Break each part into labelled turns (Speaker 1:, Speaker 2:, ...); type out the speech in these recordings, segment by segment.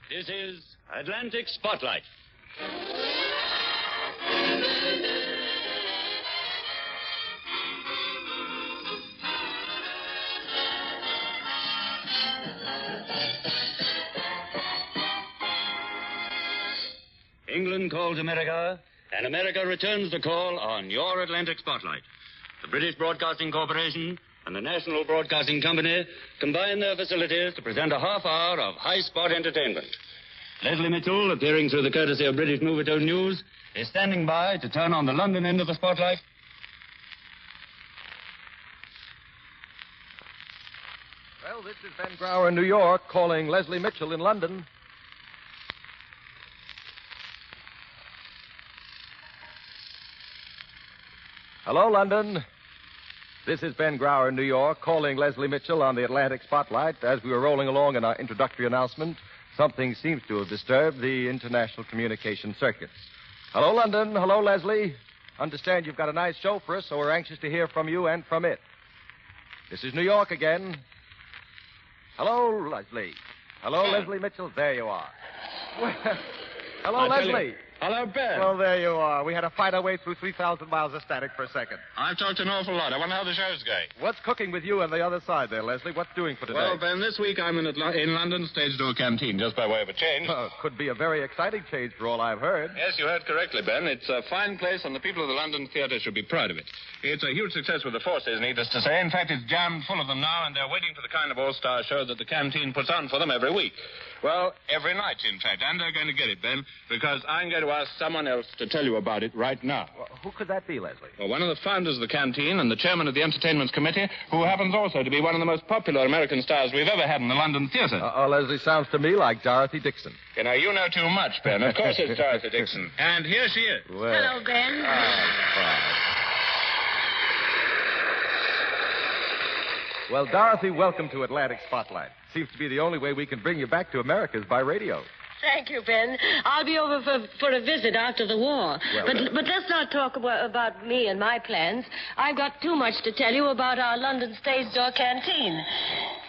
Speaker 1: This is Atlantic Spotlight. England calls America, and America returns the call on your Atlantic Spotlight. The British Broadcasting Corporation and the National Broadcasting Company combine their facilities to present a half hour of high-spot entertainment. Leslie Mitchell, appearing through the courtesy of British Movietone News, is standing by to turn on the London end of the spotlight.
Speaker 2: Well, this is Ben Grauer in New York calling Leslie Mitchell in London. Hello, London. This is Ben Grauer in New York calling Leslie Mitchell on the Atlantic Spotlight. As we were rolling along in our introductory announcement, something seems to have disturbed the international communication circuits. Hello, London. Hello, Leslie. Understand you've got a nice show for us, so we're anxious to hear from you and from it. This is New York again. Hello, Leslie. Hello, Leslie Mitchell. There you are. Well, hello, Leslie.
Speaker 3: Hello, Ben.
Speaker 2: Well, there you are. We had to fight our way through 3,000 miles of static for a second.
Speaker 3: I've talked an awful lot. I wonder how the show's going.
Speaker 2: What's cooking with you on the other side there, Leslie? What's doing for today?
Speaker 3: Well, Ben, this week I'm in London Stage Door Canteen, just by way of a change.
Speaker 2: Could be a very exciting change for all I've heard.
Speaker 3: Yes, you heard correctly, Ben. It's a fine place, and the people of the London Theatre should be proud of it. It's a huge success with the forces, needless to say. In fact, it's jammed full of them now, and they're waiting for the kind of all-star show that the canteen puts on for them every week. Well, every night, in fact. And they're going to get it, Ben, because I'm going to ask someone else to tell you about it right now.
Speaker 2: Well, who could that be, Leslie?
Speaker 3: Well, one of the founders of the canteen and the chairman of the entertainments committee, who happens also to be one of the most popular American stars we've ever had in the London theatre.
Speaker 2: Leslie, sounds to me like Dorothy Dickson.
Speaker 3: You know too much, Ben. Of course it's Dorothy Dickson. And here she is.
Speaker 4: Well. Hello, Ben.
Speaker 2: Well, Dorothy, welcome to Atlantic Spotlight. Seems to be the only way we can bring you back to America is by radio.
Speaker 4: Thank you, Ben. I'll be over for a visit after the war.
Speaker 2: Well,
Speaker 4: but let's not talk about me and my plans. I've got too much to tell you about our London Stage Door Canteen.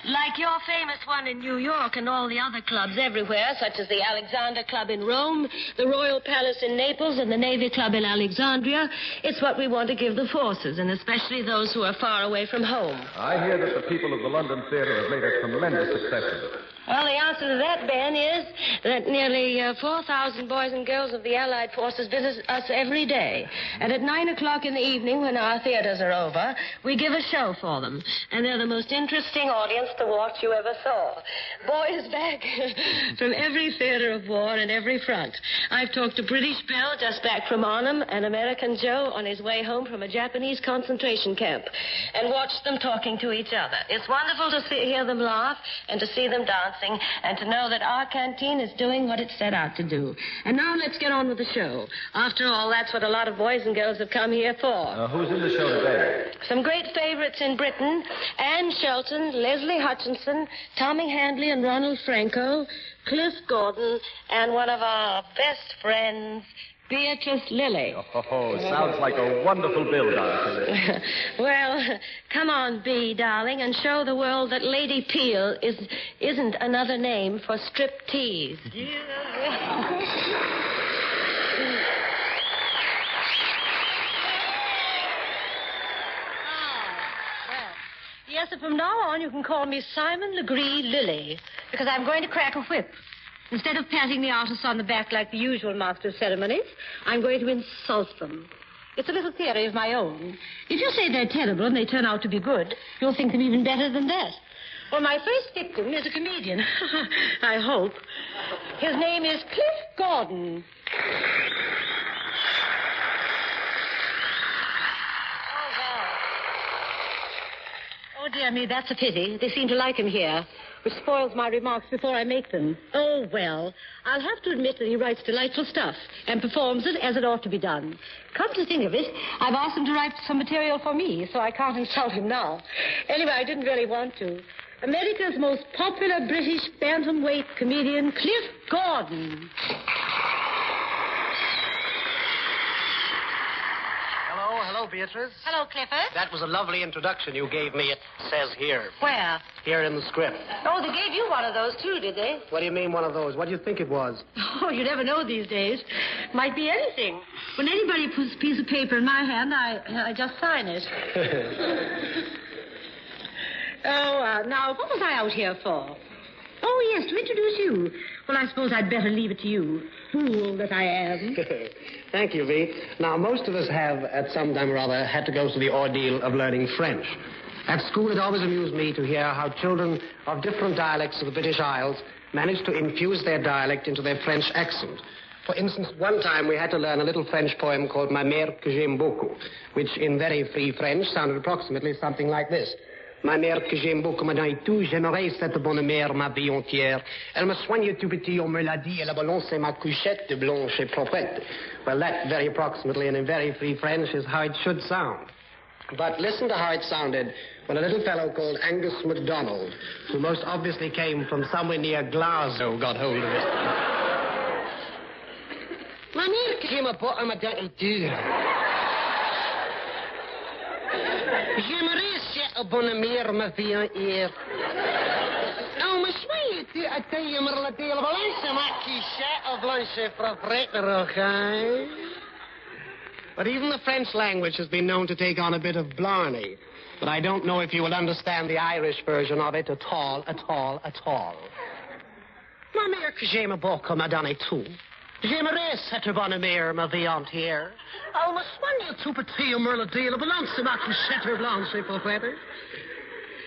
Speaker 4: Like your famous one in New York and all the other clubs everywhere, such as the Alexander Club in Rome, the Royal Palace in Naples, and the Navy Club in Alexandria, it's what we want to give the forces, and especially those who are far away from home.
Speaker 2: I hear that the people of the London Theatre have made a tremendous success of it.
Speaker 4: Well, the answer to that, Ben, is that nearly 4,000 boys and girls of the Allied forces visit us every day. And at 9 o'clock in the evening, when our theaters are over, we give a show for them. And they're the most interesting audience to watch you ever saw. Boys back from every theater of war and every front. I've talked to British Bill just back from Arnhem and American Joe on his way home from a Japanese concentration camp, and watched them talking to each other. It's wonderful to hear them laugh and to see them dancing and to know that our canteen is doing what it set out to do. And now let's get on with the show. After all, that's what a lot of boys and girls have come here for.
Speaker 2: Who's in the show today?
Speaker 4: Some great favorites in Britain: Anne Shelton, Leslie Hutchinson, Tommy Handley and Ronald Frankau, Cliff Gordon, and one of our best friends, Beatrice Lille.
Speaker 2: Oh, sounds like a wonderful bill, Dorothy.
Speaker 4: Well, come on, Bea, darling, and show the world that Lady Peel isn't another name for strip-tease. Yes, and from now on you can call me Simon Legree Lily, because I'm going to crack a whip. Instead of patting the artists on the back like the usual master of ceremonies, I'm going to insult them. It's a little theory of my own. If you say they're terrible and they turn out to be good, you'll think them even better than that. Well, my first victim is a comedian. I hope. His name is Cliff Gordon. Oh, dear me, that's a pity. They seem to like him here, which spoils my remarks before I make them. Oh, well, I'll have to admit that he writes delightful stuff and performs it as it ought to be done. Come to think of it, I've asked him to write some material for me, so I can't insult him now. Anyway, I didn't really want to. America's most popular British bantamweight comedian, Cliff Gordon.
Speaker 2: Hello,
Speaker 5: Oh, hello, Beatrice.
Speaker 4: Hello, Clifford.
Speaker 5: That was a lovely introduction you gave me. It says here.
Speaker 4: Where?
Speaker 5: Here in the script.
Speaker 4: Oh, they gave you one of those, too, did they?
Speaker 5: What do you mean, one of those? What do you think it was?
Speaker 4: Oh, you never know these days. Might be anything. When anybody puts a piece of paper in my hand, I just sign it. Now, what was I out here for? Oh, yes, to introduce you. Well, I suppose I'd better leave it to you. Fool that I am.
Speaker 5: Thank you, V. Now, most of us have, at some time or other, had to go through the ordeal of learning French. At school, it always amused me to hear how children of different dialects of the British Isles managed to infuse their dialect into their French accent. For instance, one time we had to learn a little French poem called Ma mère que j'aime beaucoup, which in very free French sounded approximately something like this. Ma mère que j'aime beaucoup me donne tout, j'aimerais cette bonne mère ma vie entière. Elle me soigne tout petit, on me l'a dit, elle a balancé ma couchette blanche et proprette. Well, that very approximately and in very free French is how it should sound. But listen to how it sounded when a little fellow called Angus MacDonald, who most obviously came from somewhere near Glasgow, got hold of it. Ma mère que j'aime beaucoup me donne tout. J'aimerais cette bonne mère ma vie entière. Nou, me smijt die uiteen, maar laat deel balans maken, of lunch for okay? But even the French language has been known to take on a bit of blarney. But I don't know if you will understand the Irish version of it at all. Ma mère que j'aime beaucoup m'a donné tout. J'aimerais cette bonne mère ma vie entière. Oh, me soigne tout petit, me le dit, le balance ma couchette blanche et proprette.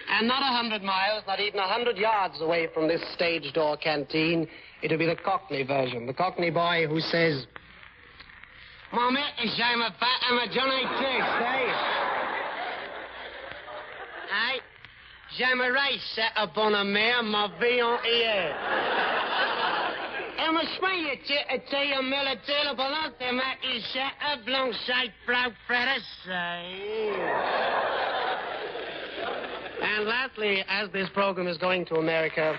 Speaker 5: And not 100 miles, not even 100 yards away from this stage door canteen, it'll be the Cockney version. The Cockney boy who says, Mama, j'aime pas à Johnny Text, eh? Aye, j'aimerais cette bonne mère ma vie entière. En me soigne tu me le dit, le balance ma couchette blanche et proprette. And lastly, as this program is going to America,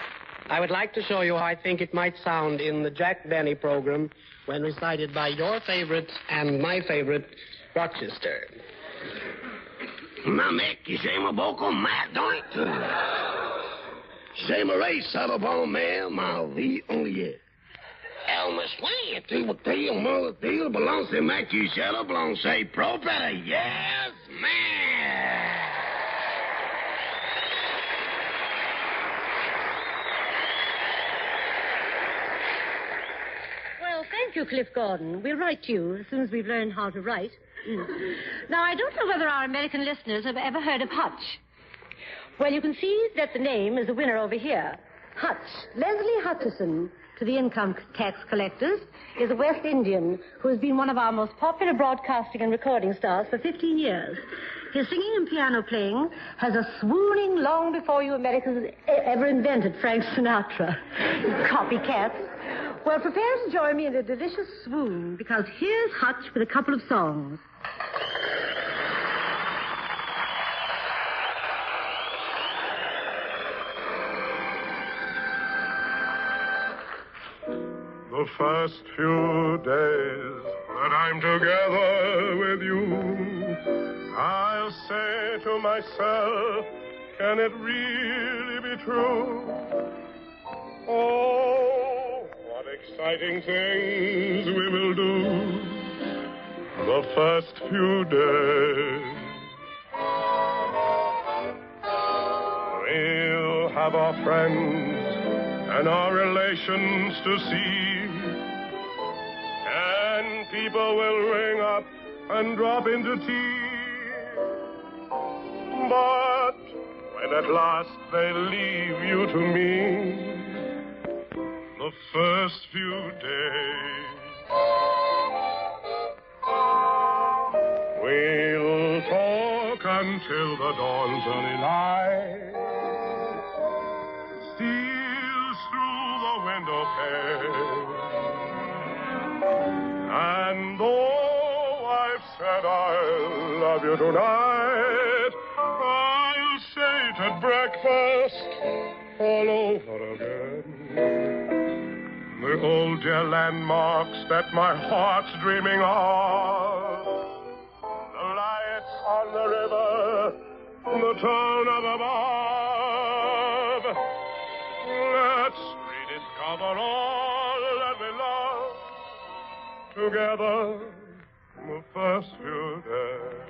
Speaker 5: I would like to show you how I think it might sound in the Jack Benny program when recited by your favorite and my favorite, Rochester. Ma mec, j'aime beaucoup ma dente. J'aimerais ça bon mère ma vie entière. Elle me soigne tout petit, me le dit, balance ma couchette blanche et proprette. Yes, man!
Speaker 4: Thank you, Cliff Gordon. We'll write to you as soon as we've learned how to write. Now, I don't know whether our American listeners have ever heard of Hutch. Well, you can see that the name is the winner over here. Hutch, Leslie Hutchison, to the income tax collectors, is a West Indian who has been one of our most popular broadcasting and recording stars for 15 years. His singing and piano playing has a swooning long before you Americans ever invented Frank Sinatra. Copycats. Well, prepare to join me in a delicious swoon, because here's Hutch with a couple of songs.
Speaker 6: The first few days that I'm together with you, I'll say to myself, can it really be true? Oh, what exciting things we will do the first few days. We'll have our friends and our relations to see, and people will ring up and drop into tea. But when at last they leave you to me, the first few days, we'll talk until the dawn's early light steals through the window pane. And though I've said I love you tonight, I'll say it at breakfast all over again. The old dear landmarks that my heart's dreaming of, the the tone of above. Let's rediscover all that we love together the first few days.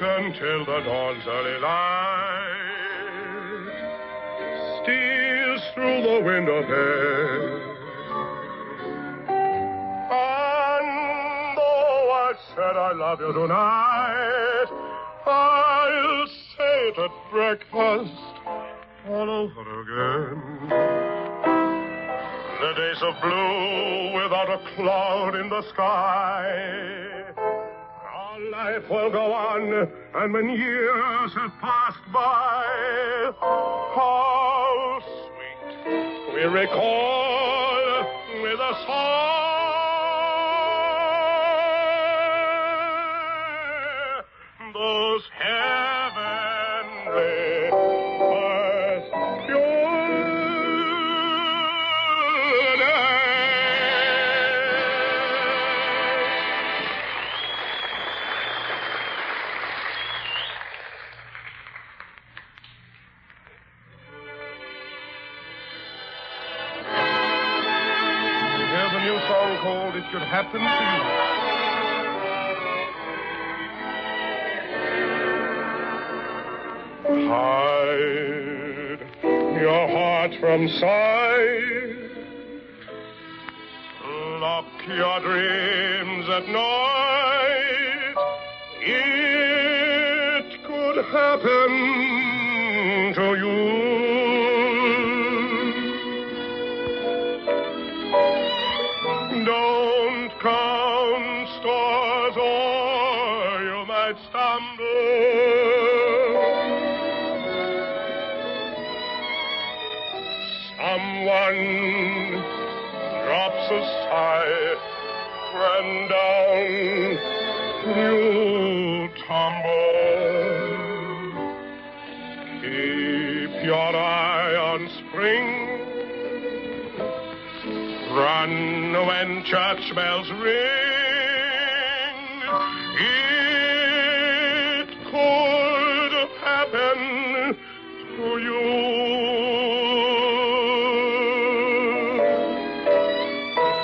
Speaker 6: Until the dawn's early light steals through the window pane. And though I said I love you tonight, I'll say it at breakfast all over again. The days of blue without a cloud in the sky. Life will go on, and when years have passed by, how sweet we recall with a sigh those heavenly first pure days. Song called It Could Happen to You. Hide your heart from sight. Lock your dreams at night. It could happen to you. Don't count stars or you might stumble. Someone drops a sigh and down you tumble. Keep your eye on spring. Run when church bells ring. It could happen to you.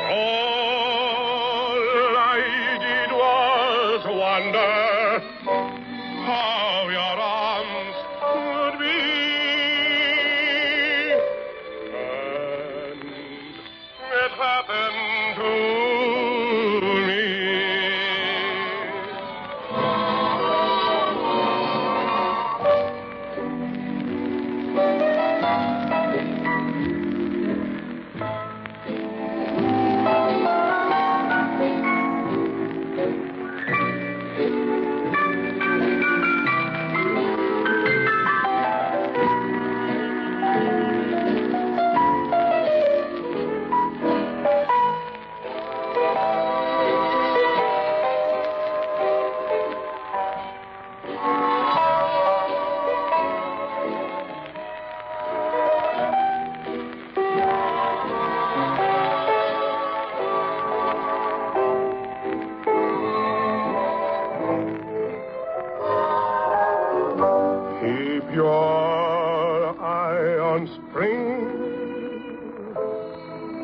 Speaker 6: All I did was wonder how your arms would be. It happened to me. Your eye on spring.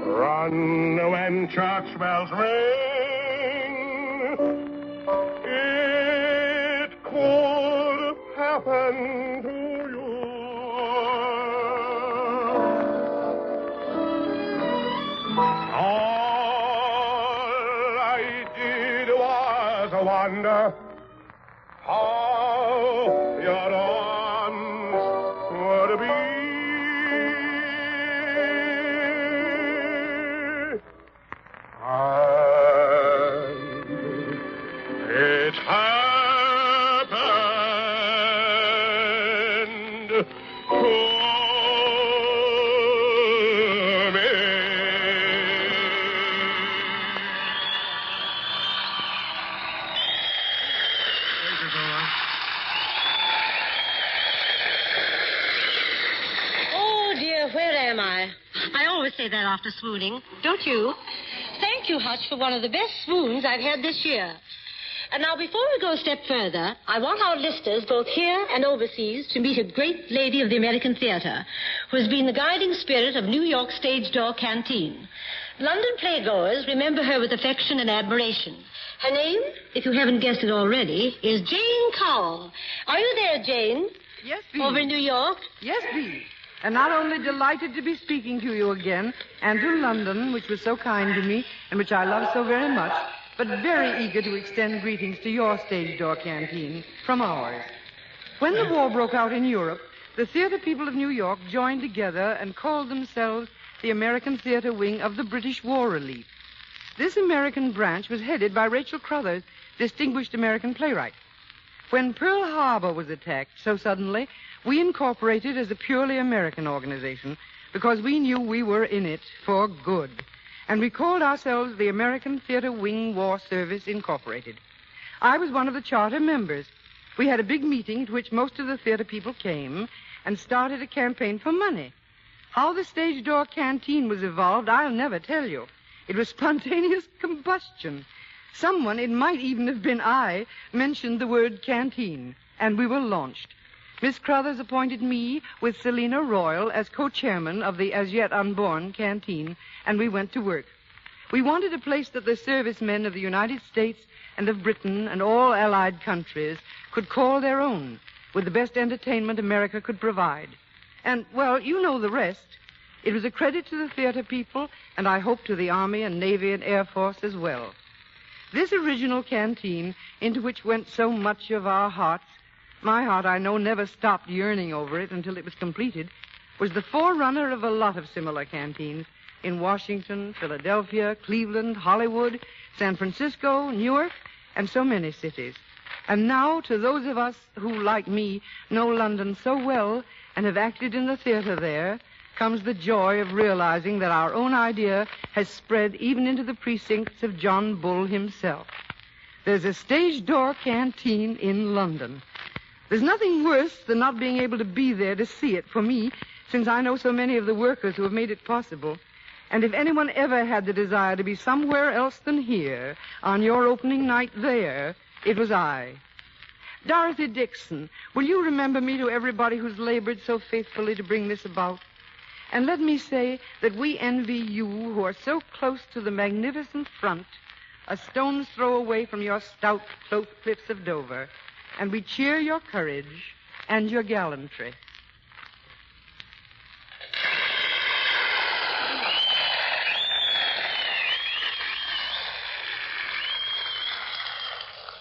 Speaker 6: Run when church bells ring. It could happen to you. All I
Speaker 4: Oh, dear, where am I? I always say that after swooning, don't you? Thank you, Hutch, for one of the best swoons I've had this year. And now, before we go a step further, I want our listeners, both here and overseas, to meet a great lady of the American theater who has been the guiding spirit of New York stage door canteen. London playgoers remember her with affection and admiration. Her name, if you haven't guessed it already, is Jane Cowl. Are you there, Jane?
Speaker 7: Yes, Bee.
Speaker 4: Over in New York?
Speaker 7: Yes, Bee. And not only delighted to be speaking to you again, and to London, which was so kind to me, and which I love so very much, but very eager to extend greetings to your stage door canteen from ours. When the war broke out in Europe, the theater people of New York joined together and called themselves the American Theater Wing of the British War Relief. This American branch was headed by Rachel Crothers, distinguished American playwright. When Pearl Harbor was attacked so suddenly, we incorporated as a purely American organization because we knew we were in it for good. And we called ourselves the American Theater Wing War Service Incorporated. I was one of the charter members. We had a big meeting to which most of the theater people came and started a campaign for money. How the stage door canteen was evolved, I'll never tell you. It was spontaneous combustion. Someone, it might even have been I, mentioned the word canteen, and we were launched. Miss Crothers appointed me with Selina Royal as co-chairman of the as-yet unborn canteen, and we went to work. We wanted a place that the servicemen of the United States and of Britain and all allied countries could call their own, with the best entertainment America could provide. And, well, you know the rest. It was a credit to the theater people, and I hope to the Army and Navy and Air Force as well. This original canteen, into which went so much of our hearts, my heart, I know, never stopped yearning over it until it was completed, was the forerunner of a lot of similar canteens in Washington, Philadelphia, Cleveland, Hollywood, San Francisco, Newark, and so many cities. And now, to those of us who, like me, know London so well and have acted in the theater there, comes the joy of realizing that our own idea has spread even into the precincts of John Bull himself. There's a stage door canteen in London. There's nothing worse than not being able to be there to see it for me, since I know so many of the workers who have made it possible. And if anyone ever had the desire to be somewhere else than here, on your opening night there, it was I. Dorothy Dickson, will you remember me to everybody who's labored so faithfully to bring this about? And let me say that we envy you who are so close to the magnificent front, a stone's throw away from your stout cliffs of Dover, and we cheer your courage and your gallantry.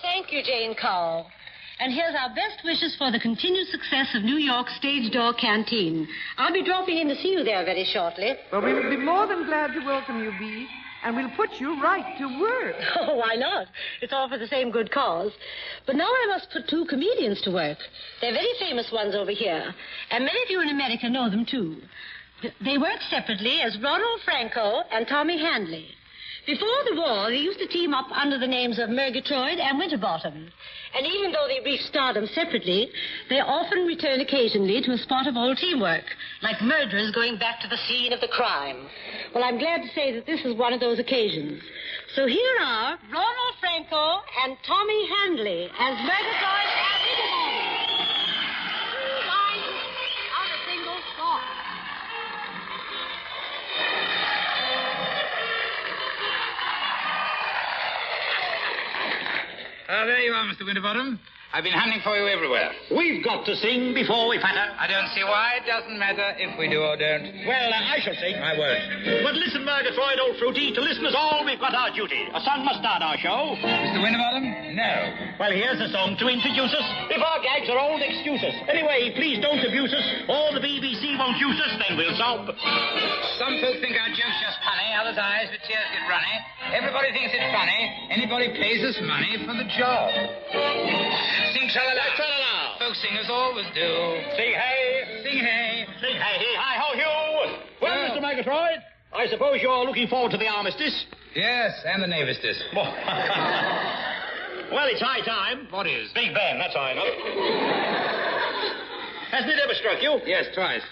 Speaker 4: Thank you, Jane Cowl. And here's our best wishes for the continued success of New York Stage Door Canteen. I'll be dropping in to see you there very shortly.
Speaker 7: Well, we will be more than glad to welcome you, Bee, and we'll put you right to work.
Speaker 4: Oh, why not? It's all for the same good cause. But now I must put two comedians to work. They're very famous ones over here, and many of you in America know them, too. They work separately as Ronald Frankau and Tommy Handley. Before the war, they used to team up under the names of Murgatroyd and Winterbottom. And even though they reached stardom separately, they often return occasionally to a spot of old teamwork, like murderers going back to the scene of the crime. Well, I'm glad to say that this is one of those occasions. So here are Ronald Frankau and Tommy Handley as Murgatroyd and Winterbottom. 2 lines on a single song.
Speaker 8: There you are, Mr. Winterbottom. I've been hunting for you everywhere.
Speaker 9: We've got to sing before we patter.
Speaker 8: I don't see why it doesn't matter if we do or don't.
Speaker 9: Well, I shall sing.
Speaker 8: I won't.
Speaker 9: But listen, Murgatroyd, old fruity, to listeners all, we've got our duty. A song must start our show.
Speaker 8: Mr. Winterbottom? No.
Speaker 9: Well, here's a song to introduce us. If our gags are old, excuse us. Anyway, please don't abuse us, or the BBC won't use us, then we'll sob.
Speaker 8: Some folk think our joke's just funny, others' eyes with tears get runny. Everybody thinks it's funny. Anybody pays us money for the job. Sing tra-la-la.
Speaker 9: Tra-la-la.
Speaker 8: folk singers always do.
Speaker 9: Sing hey.
Speaker 8: Sing hey.
Speaker 9: Sing hey, hi, ho, Hugh. Well, Mr. Murgatroyd, I suppose you're looking forward to the armistice?
Speaker 8: Yes, and the navistice.
Speaker 9: Well, it's high time.
Speaker 8: What is?
Speaker 9: Big Ben, that's high enough. Hasn't it ever struck you?
Speaker 8: Yes, twice.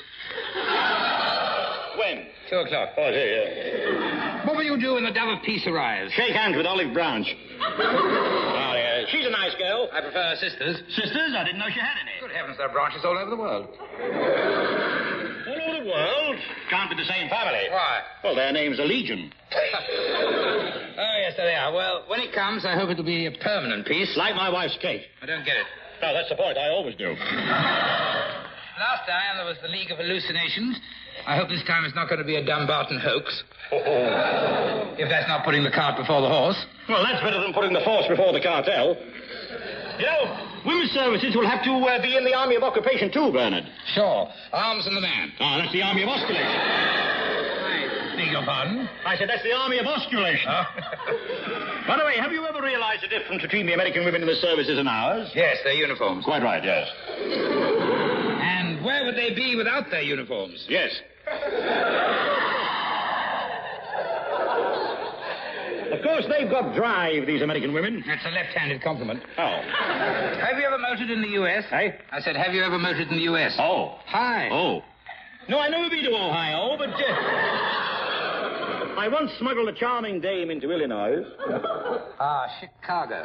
Speaker 9: When?
Speaker 8: 2 o'clock.
Speaker 9: Oh, I see, yeah.
Speaker 8: What will you do when the dove of peace arrives?
Speaker 9: Shake hands with Olive Branch. Oh, yeah. She's a nice girl.
Speaker 8: I prefer sisters.
Speaker 9: Sisters? I didn't know she had any.
Speaker 8: Good heavens, there are branches all over the world.
Speaker 9: All over the world? Can't be the same family.
Speaker 8: Why?
Speaker 9: Well, their names are Legion.
Speaker 8: Oh, yes, there they are. Well, when it comes, I hope it'll be a permanent peace.
Speaker 9: Like my wife's cake.
Speaker 8: I don't get it.
Speaker 9: No, that's the point. I always do.
Speaker 8: Last time there was the League of Hallucinations. I hope this time it's not going to be a Dumbarton hoax. If that's not putting the cart before the horse.
Speaker 9: Well, that's better than putting the force before the cartel. You know, women's services will have to be in the Army of Occupation too, Bernard.
Speaker 8: Sure. Arms and the man.
Speaker 9: Ah, that's the Army of Osculation.
Speaker 8: I beg your pardon?
Speaker 9: I said that's the Army of Osculation.
Speaker 8: Oh.
Speaker 9: By the way, have you ever realized the difference between the American women in the services and ours?
Speaker 8: Yes, their uniforms.
Speaker 9: Quite right, yes.
Speaker 8: And where would they be without their uniforms?
Speaker 9: Yes. Of course, they've got drive, these American women.
Speaker 8: That's a left-handed compliment.
Speaker 9: Oh.
Speaker 8: Have you ever motored in the U.S.?
Speaker 9: Hey?
Speaker 8: I said, have you ever motored in the U.S.?
Speaker 9: Oh.
Speaker 8: Hi.
Speaker 9: Oh. No, I've never been to Ohio, but... I once smuggled a charming dame into Illinois.
Speaker 8: Chicago.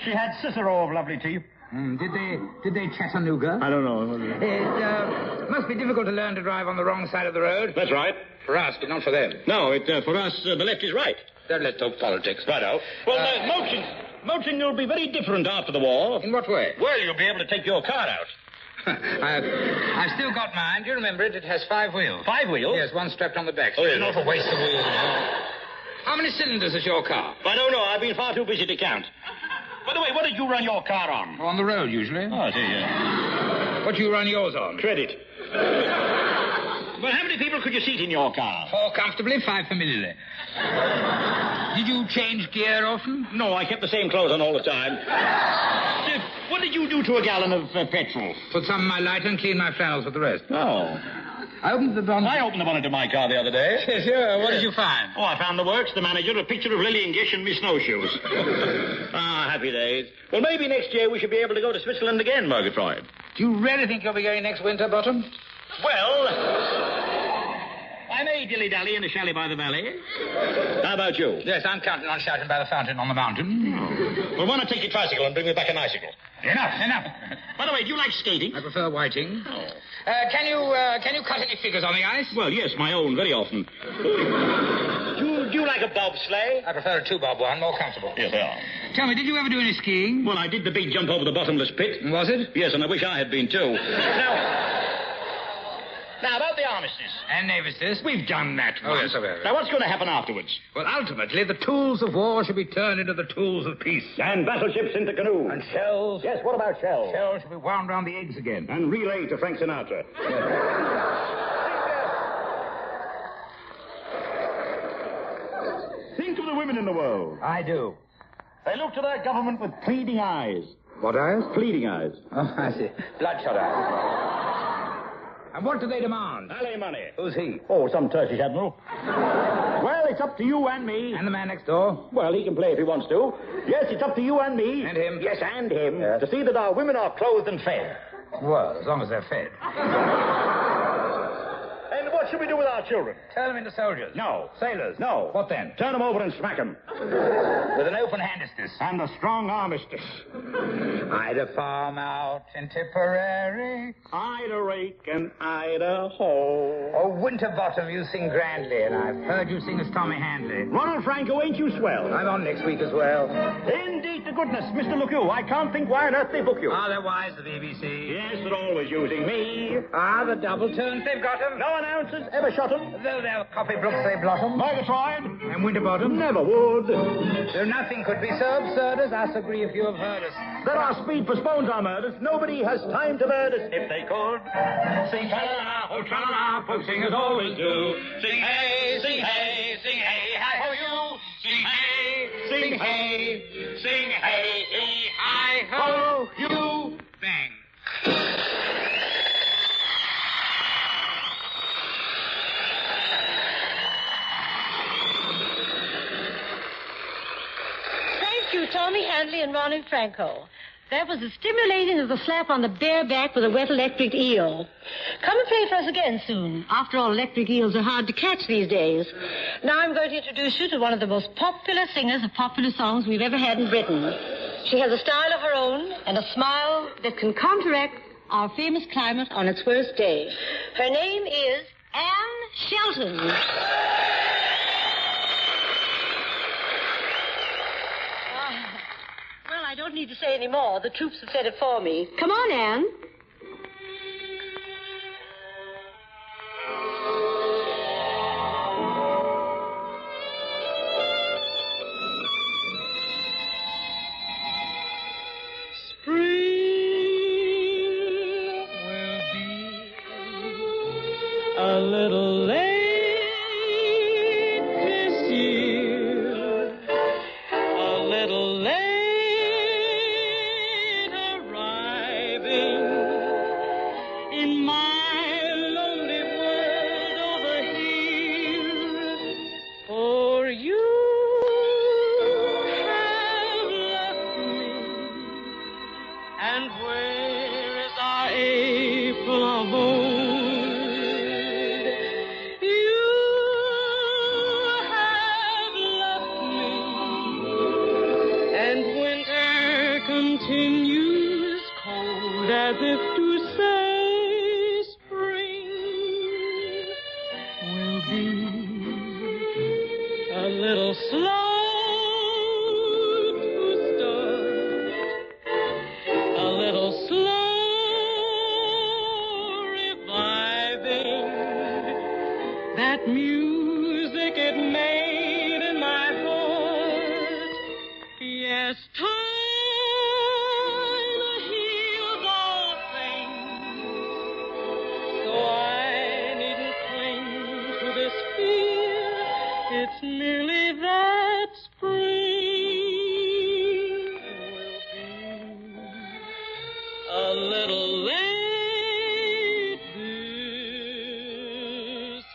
Speaker 9: She had Cicero of lovely teeth.
Speaker 8: Did they Chattanooga?
Speaker 9: I don't know.
Speaker 8: It must be difficult to learn to drive on the wrong side of the road.
Speaker 9: That's right.
Speaker 8: For us, but not for them.
Speaker 9: No, for us, the left is right.
Speaker 8: Don't let's talk politics.
Speaker 9: Righto. Well, motoring will be very different after the war.
Speaker 8: In what way?
Speaker 9: Well, you'll be able to take your car out.
Speaker 8: I've still got mine. Do you remember it? It has 5 wheels.
Speaker 9: 5 wheels?
Speaker 8: Yes, one strapped on the back.
Speaker 9: Oh, yes.
Speaker 8: Not a waste of wheels. How many cylinders is your car?
Speaker 9: I don't know. I've been far too busy to count. By the way, what did you run your car on?
Speaker 8: On the road, usually.
Speaker 9: Oh, I see, yeah.
Speaker 8: What do you run yours on?
Speaker 9: Credit. Well, how many people could you seat in your car?
Speaker 8: 4 comfortably, 5 familiarly. Did you change gear often?
Speaker 9: No, I kept the same clothes on all the time. What did you do to a gallon of petrol?
Speaker 8: Put some in my lighter and clean my flannels with the rest.
Speaker 9: Oh.
Speaker 8: I opened the bonnet.
Speaker 9: I opened the bonnet of my car the other day.
Speaker 8: Sure. What did you find?
Speaker 9: Oh, I found the works, the manager, a picture of Lillian Gish and me snowshoes. Happy days. Well, maybe next year we should be able to go to Switzerland again, Murgatroyd.
Speaker 8: Do you really think you'll be going next winter, Bottom?
Speaker 9: Well, I may dilly-dally in a chalet by the valley. How about you?
Speaker 8: Yes, I'm counting on shouting by the fountain on the mountain.
Speaker 9: Oh. Well, why not take your tricycle and bring me back an icicle?
Speaker 8: Enough.
Speaker 9: By the way, do you like skating?
Speaker 8: I prefer whiting.
Speaker 9: Oh.
Speaker 8: Can you cut any figures on the ice?
Speaker 9: Well, yes, my own, very often. Do you like a bobsleigh?
Speaker 8: I prefer a 2-bob one, more comfortable.
Speaker 9: Yes, they are.
Speaker 8: Tell me, did you ever do any skiing?
Speaker 9: Well, I did the big jump over the bottomless pit.
Speaker 8: Was it?
Speaker 9: Yes, and I wish I had been, too. Now, about the armistice.
Speaker 8: And navistice.
Speaker 9: We've done that
Speaker 8: Oh,
Speaker 9: once.
Speaker 8: yes, I have.
Speaker 9: Now, what's going to happen afterwards?
Speaker 8: Well, ultimately, the tools of war should be turned into the tools of peace.
Speaker 9: And battleships into canoes.
Speaker 8: And shells.
Speaker 9: Yes, what about shells?
Speaker 8: Shells should be wound round the eggs again.
Speaker 9: And relay to Frank Sinatra. Think of the women in the world.
Speaker 8: I do.
Speaker 9: They look to their government with pleading eyes.
Speaker 8: What eyes?
Speaker 9: Pleading eyes.
Speaker 8: Oh, I see. Bloodshot eyes. And what do they demand?
Speaker 9: Alimony.
Speaker 8: Who's he?
Speaker 9: Oh, some Turkish admiral. Well, it's up to you and me.
Speaker 8: And the man next door?
Speaker 9: Well, he can play if he wants to. Yes, it's up to you and me.
Speaker 8: And him?
Speaker 9: Yes, and him.
Speaker 8: Yes.
Speaker 9: To see that our women are clothed and fed.
Speaker 8: Well, as long as they're fed.
Speaker 9: And what should we do with our children?
Speaker 8: Turn them into soldiers.
Speaker 9: No.
Speaker 8: Sailors.
Speaker 9: No.
Speaker 8: What then?
Speaker 9: Turn them over and smack them.
Speaker 8: With an open handistus.
Speaker 9: And a strong armistice.
Speaker 8: I'd a farm out in Tipperary.
Speaker 9: I'd a rake and I'd a hoe.
Speaker 8: Oh, Winterbottom, you sing grandly, and I've heard you sing as Tommy Handley.
Speaker 9: Ronald Frankau, ain't you swell?
Speaker 8: I'm on next week as well.
Speaker 9: Indeed to goodness, Mr. Look-you. I can't think why on earth they book you.
Speaker 8: Ah, they're wise, the BBC.
Speaker 9: Yes, they're always using me.
Speaker 8: Ah, the double turns they've got 'em.
Speaker 9: No announcers ever shot 'em.
Speaker 8: Though they're copybrooks, they blossom.
Speaker 9: Murgatroyd.
Speaker 8: And Winterbottom.
Speaker 9: Never would.
Speaker 8: Though nothing could be so absurd as us, agree if you have heard us.
Speaker 9: There are speed postpones our murders. Nobody has time to murder us if they could. Sing tra-la-la, oh tra-la-la, folk singers always do. Sing hey, sing hey, sing hey, hi-ho you. Sing hey, sing hey, sing hey, hi-ho.
Speaker 3: ho, you.
Speaker 8: Bang.
Speaker 4: Thank you, Tommy, Handley, and Ronald Frankau. That was as stimulating as a slap on the bare back with a wet electric eel. Come and play for us again soon. After all, electric eels are hard to catch these days. Now I'm going to introduce you to one of the most popular singers of popular songs we've ever had in Britain. She has a style of her own and a smile that can counteract our famous climate on its worst day. Her name is Anne Shelton. Well, I don't need to say any more. The troops have said it for me. Come on, Anne.
Speaker 10: A little late this year, a little late arriving in my lonely world over here. For you have left me, and where is our April of old? Continues cold as if to say spring will be a little slow to start, a little slow reviving that music it made in my heart. Yes, time it's merely that spring will be a little late this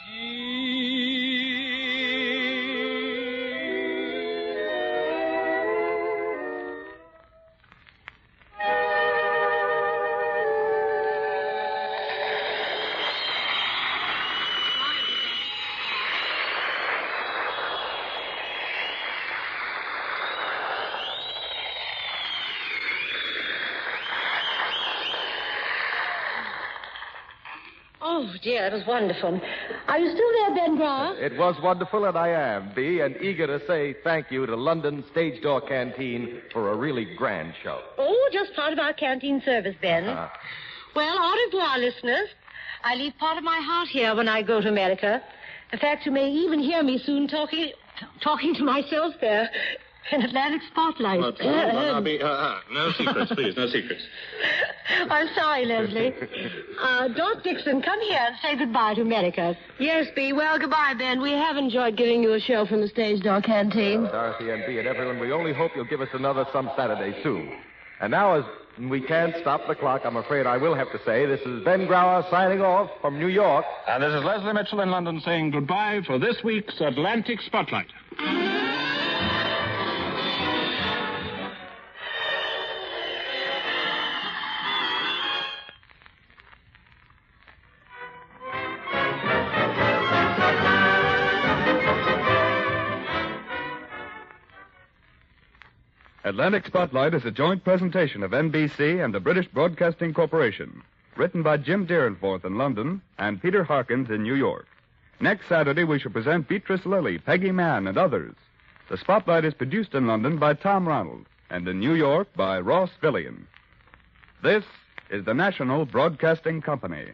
Speaker 4: Oh, dear, that was wonderful. Are you still there, Ben Grauer?
Speaker 2: It was wonderful, and I am, Bee, and eager to say thank you to London Stage Door Canteen for a really grand show.
Speaker 4: Oh, just part of our canteen service, Ben. Well, au revoir, listeners. I leave part of my heart here when I go to America. In fact, you may even hear me soon talking to myself there in Atlantic Spotlight.
Speaker 3: No secrets, please, no secrets.
Speaker 4: I'm sorry, Leslie. Dickson, come here and say goodbye to America. Yes, Bee. Well, goodbye, Ben. We have enjoyed giving you a show from the Stage Door Canteen.
Speaker 2: Dorothy and Bee and everyone, we only hope you'll give us another some Saturday soon. And now, as we can't stop the clock, I'm afraid I will have to say this is Ben Grauer signing off from New York.
Speaker 3: And this is Leslie Mitchell in London saying goodbye for this week's Atlantic Spotlight.
Speaker 11: Atlantic Spotlight is a joint presentation of NBC and the British Broadcasting Corporation. Written by Jim Deerenforth in London and Peter Harkins in New York. Next Saturday, we shall present Beatrice Lilly, Peggy Mann, and others. The Spotlight is produced in London by Tom Ronald and in New York by Ross Villian. This is the National Broadcasting Company.